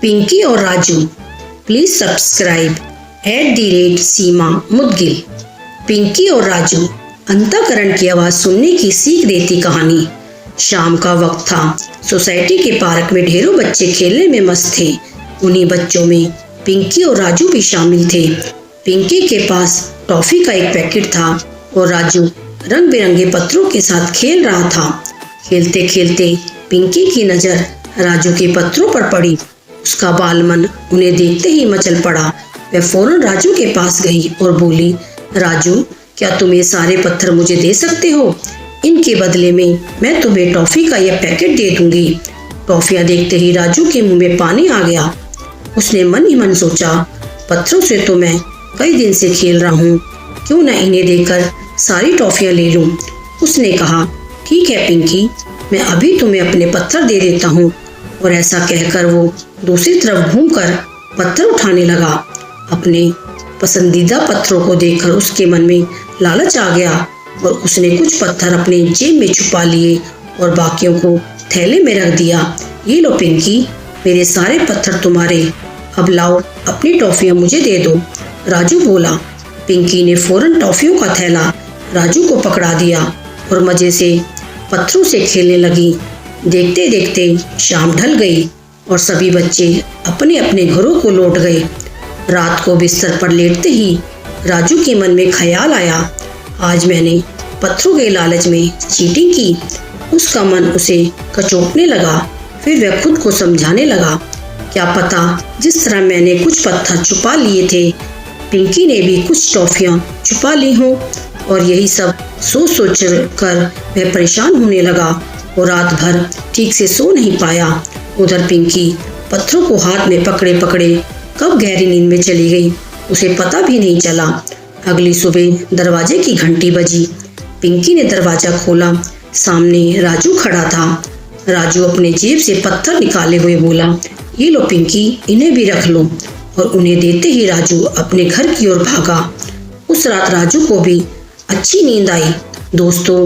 पिंकी और Raju, please subscribe @सीमा मुदगिल। पिंकी और राजू, अंतःकरण की आवाज सुनने की सीख देती कहानी। शाम का वक्त था। सोसाइटी के पार्क में ढेरों बच्चे खेलने में मस्त थे। उन्हीं बच्चों में पिंकी और राजू भी शामिल थे। पिंकी के पास टॉफी का एक पैकेट था और राजू रंग बिरंगे पत्थरों के साथ खेल रहा था। खेलते खेलते पिंकी की नजर राजू के पत्थरों पर पड़ी। उसका बाल मन उन्हें देखते ही मचल पड़ा। वह फौरन राजू के पास गई और बोली, राजू, क्या तुम ये सारे पत्थर मुझे दे सकते हो? इनके बदले में मैं तुम्हें टॉफी का यह पैकेट दे दूंगी। टॉफियां देखते ही राजू के मुंह में पानी आ गया। उसने मन ही मन सोचा, पत्थरों से तो मैं कई दिन से खेल रहा हूँ, क्यों न इन्हें देकर सारी टॉफियां ले लूं। उसने कहा, ठीक है पिंकी, मैं अभी तुम्हें अपने पत्थर दे देता हूँ। और ऐसा कहकर वो दूसरी तरफ घूमकर पत्थर उठाने लगा। अपने पसंदीदा पत्थरों को देखकर उसके मन में लालच आ गया और उसने कुछ पत्थर अपने जेब में छुपा लिए और बाकियों को थैले में रख दिया। ये लो पिंकी, मेरे सारे पत्थर तुम्हारे, अब लाओ अपनी टॉफियां मुझे दे दो। राजू बोला। पिंकी ने फौरन टॉफियों का थैला राजू को पकड़ा दिया और मजे से पत्थरों से खेलने लगी। देखते देखते शाम ढल गई और सभी बच्चे अपने अपने घरों को लौट गए। रात को बिस्तर पर लेटते ही राजू के मन में ख्याल आया, आज मैंने पत्थरों के लालच में चीटिंग की। उसका मन उसे कचोटने लगा। फिर वह खुद को समझाने लगा, क्या पता जिस तरह मैंने कुछ पत्थर छुपा लिए थे, पिंकी ने भी कुछ टॉफियां छुपा ली हों। और यही सब सोच सोच कर वह परेशान होने लगा और रात भर ठीक से सो नहीं पाया। उधर पिंकी पत्थरों को हाथ में पकड़े पकड़े कब गहरी नींद में चली गई, उसे पता भी नहीं चला। अगली सुबह दरवाजे की घंटी बजी। पिंकी ने दरवाजा खोला। सामने राजू खड़ा था। राजू अपने जेब से पत्थर निकाले हुए बोला, ये लो पिंकी, इन्हें भी रख लो। और उन्हें देते ही राजू अपने घर की ओर भागा। उस रात राजू को भी अच्छी नींद आई। दोस्तों,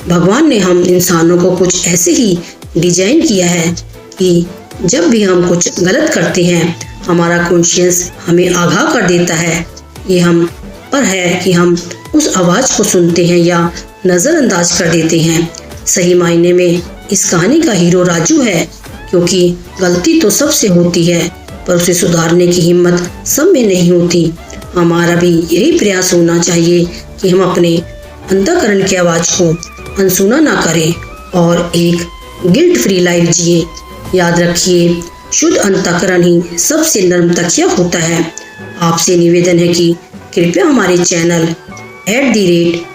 भगवान ने हम इंसानों को कुछ ऐसे ही डिजाइन किया है कि जब भी हम कुछ गलत करते हैं, हमारा कॉन्शियस हमें आगाह कर देता है। ये हम पर है कि हम उस आवाज को सुनते हैं या नजरअंदाज कर देते हैं। सही मायने में इस कहानी का हीरो राजू है, क्योंकि गलती तो सबसे होती है, पर उसे सुधारने की हिम्मत सब में नहीं होती। हमारा भी यही प्रयास होना चाहिए कि हम अपने अंतःकरण की आवाज को अनसुना ना करें और एक गिल्ट फ्री लाइफ जिए। याद रखिए, शुद्ध अंतःकरण ही सबसे नर्म तकिया होता है। आपसे निवेदन है कि कृपया हमारे चैनल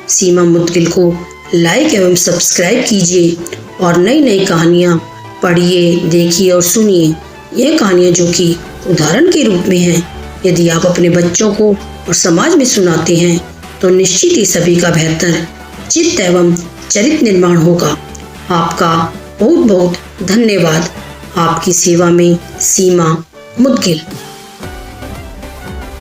@सीमा मुदगिल को लाइक एवं सब्सक्राइब कीजिए और नई नई कहानियाँ पढ़िए, देखिए और सुनिए। यह कहानियाँ जो कि उदाहरण के रूप में हैं, यदि आप अपने बच्चों को और समाज में सुनाते हैं तो निश्चित ही सभी का बेहतर चित्त एवं चरित्र निर्माण होगा। आपका बहुत बहुत धन्यवाद। आपकी सेवा में सीमा मुदगिल।